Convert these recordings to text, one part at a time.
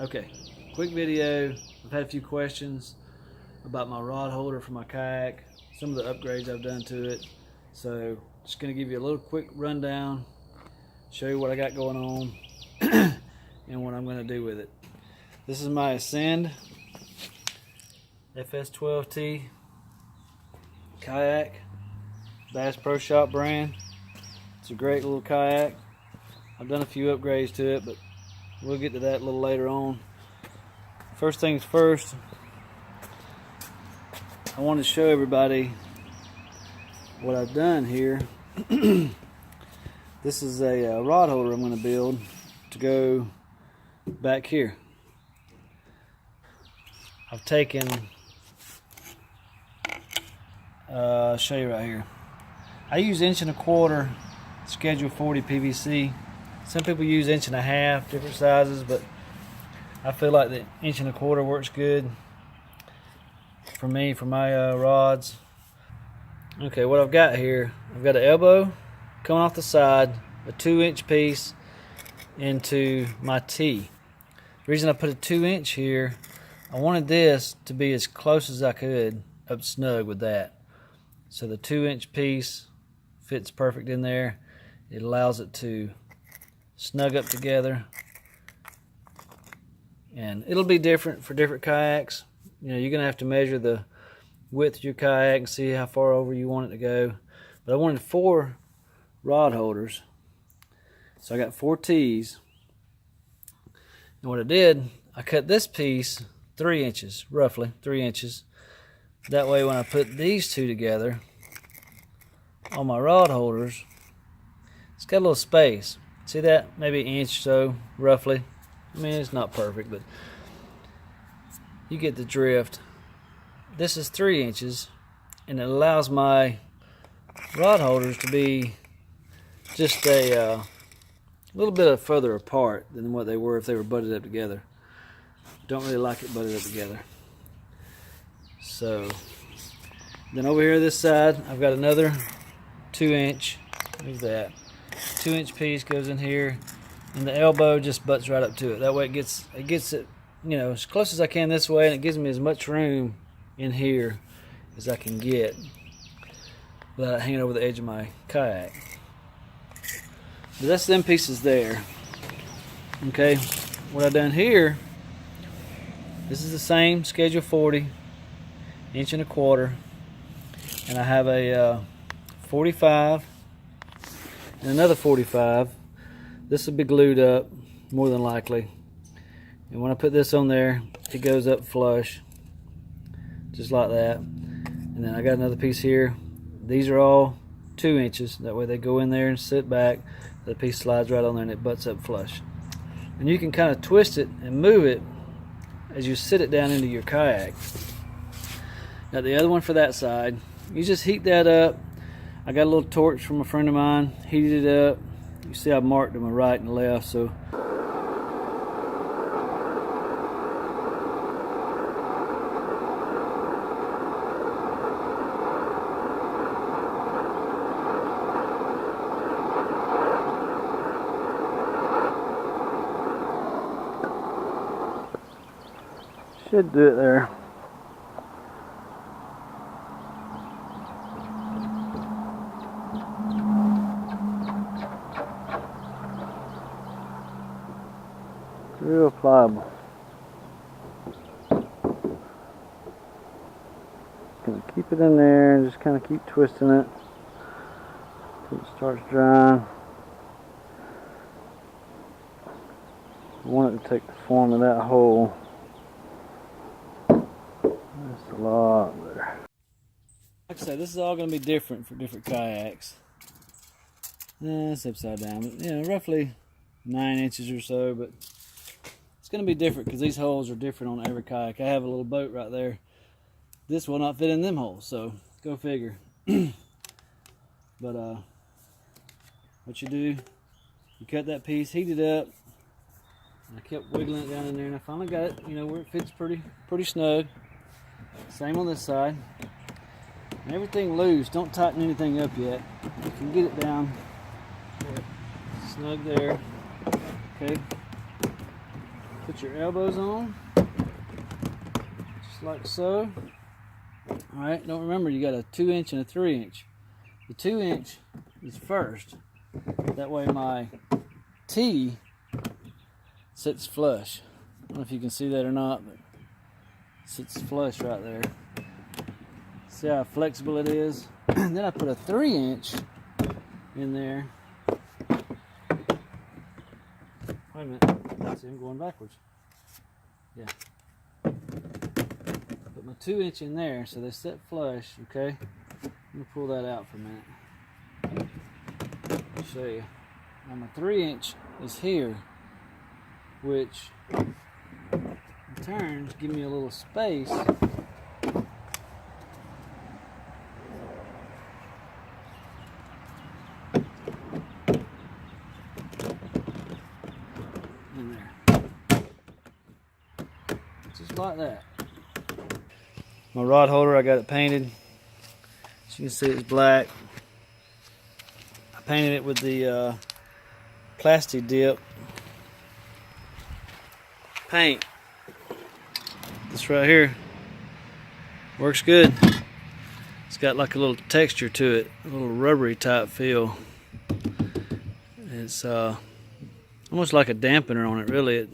Okay, quick video. I've had a few questions about my rod holder for my kayak, some of the upgrades I've done to it. So just gonna give you a little quick rundown, show you what I got going on and what I'm gonna do with it. This is my Ascend FS12T kayak, Bass Pro Shop brand. It's a great little kayak. I've done a few upgrades to it, but we'll get to that a little later on. First things first, I want to show everybody what I've done here. This is a rod holder I'm going to build to go back here. I've taken, I'll show you right here. I use 1.25" Schedule 40 PVC. Some people use 1.5", different sizes, but I feel like the 1.25" works good for me, for my rods. Okay, what I've got here, I've got an elbow coming off the side, a 2-inch piece into my T. The reason I put a 2-inch here, I wanted this to be as close as I could up snug with that. So the 2-inch piece fits perfect in there. It allows it to snug up together, and it'll be different for different kayaks. You know, you're gonna have to measure the width of your kayak and see how far over you want it to go. But I wanted 4 rod holders, so I got 4 T's. And what I did, I cut this piece 3 inches, roughly 3 inches. That way when I put these two together on my rod holders, it's got a little space. See that? Maybe an inch or so, roughly. I mean, it's not perfect, but you get the drift. This is 3 inches, and it allows my rod holders to be just a little bit further apart than what they were if they were butted up together. Don't really like it butted up together. So then over here this side, I've got another 2-inch. Look at that. 2-inch piece goes in here, and the elbow just butts right up to it. That way it gets it, you know, as close as I can this way, and it gives me as much room in here as I can get without it hanging over the edge of my kayak. But that's them pieces there. Okay, what I've done here, this is the same Schedule 40, 1.25", and I have a 45 and another 45. This will be glued up more than likely, and when I put this on there, it goes up flush just like that. And then I got another piece here. These are all 2 inches, that way they go in there and sit back. The piece slides right on there and it butts up flush, and you can kind of twist it and move it as you sit it down into your kayak. Now the other one for that side, you just heat that up. I got a little torch from a friend of mine, heated it up. You see I marked them right and left, so should do it there. Real pliable. Gonna keep it in there and just kind of keep twisting it until it starts drying. I want it to take the form of that hole. That's a lot better. Like I said, this is all going to be different for different kayaks. It's upside down, but, you know, roughly 9 inches or so, but it's going to be different because these holes are different on every kayak. I have a little boat right there. This will not fit in them holes, so go figure. But what you do, you cut that piece, heat it up, and I kept wiggling it down in there, and I finally got it, you know, where it fits pretty snug. Same on this side. And everything loose, don't tighten anything up yet. You can get it down snug there. Okay. Put your elbows on, just like so. Alright, don't remember you got a 2" and a 3". The 2" is first. That way my T sits flush. I don't know if you can see that or not, but it sits flush right there. See how flexible it is? And then I put a 3" in there. Wait a minute. See, I'm going backwards. Yeah. Put my 2" in there so they sit flush, okay? I'm going to pull that out for a minute. I'll show you. Now my 3" is here, which in turn give me a little space in there. Just like that. My rod holder, I got it painted. As you can see, it's black. I painted it with the plastic dip paint. This right here works good. It's got like a little texture to it, a little rubbery type feel. It's almost like a dampener on it, really. I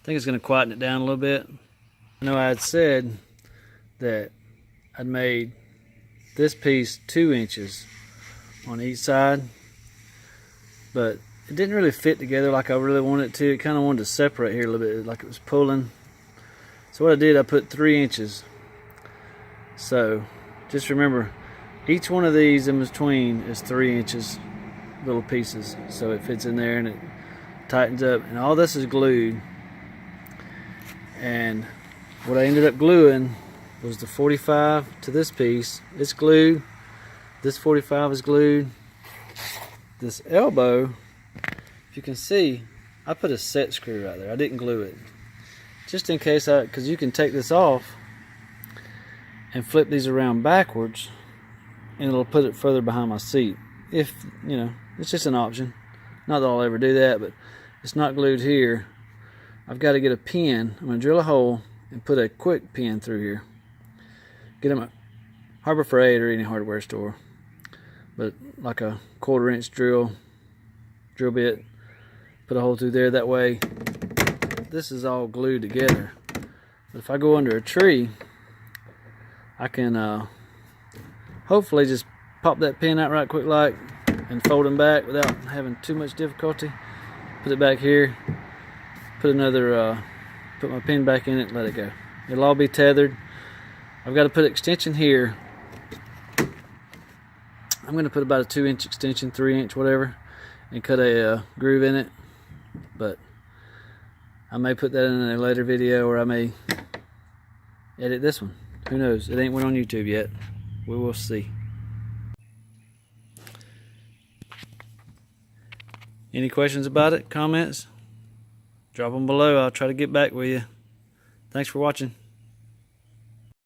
think it's going to quieten it down a little bit. I know I had said that I'd made this piece 2" on each side, but it didn't really fit together like I really wanted it to. It kind of wanted to separate here a little bit, like it was pulling. So what I did, I put 3". So just remember, each one of these in between is 3" little pieces, so it fits in there and it tightens up. And all this is glued, and what I ended up gluing was the 45 to this piece. It's glued. This 45 is glued. This elbow, if you can see, I put a set screw right there. I didn't glue it, just in case because you can take this off and flip these around backwards, and it'll put it further behind my seat. If you know, it's just an option. Not that I'll ever do that, but it's not glued here. I've got to get a pin. I'm gonna drill a hole and put a quick pin through here. Get them at Harbor Freight or any hardware store, but like a 1/4" drill bit. Put a hole through there. That way, this is all glued together. But if I go under a tree, I can hopefully just pop that pin out right quick like and fold them back without having too much difficulty. Put it back here. Put another, put my pin back in it and let it go. It'll all be tethered. I've got to put extension here. I'm going to put about a 2" extension, 3", whatever, and cut a groove in it. But I may put that in a later video, or I may edit this one. Who knows? It ain't went on YouTube yet. We will see. Any questions about it? Comments? Drop them below. I'll try to get back with you. Thanks for watching.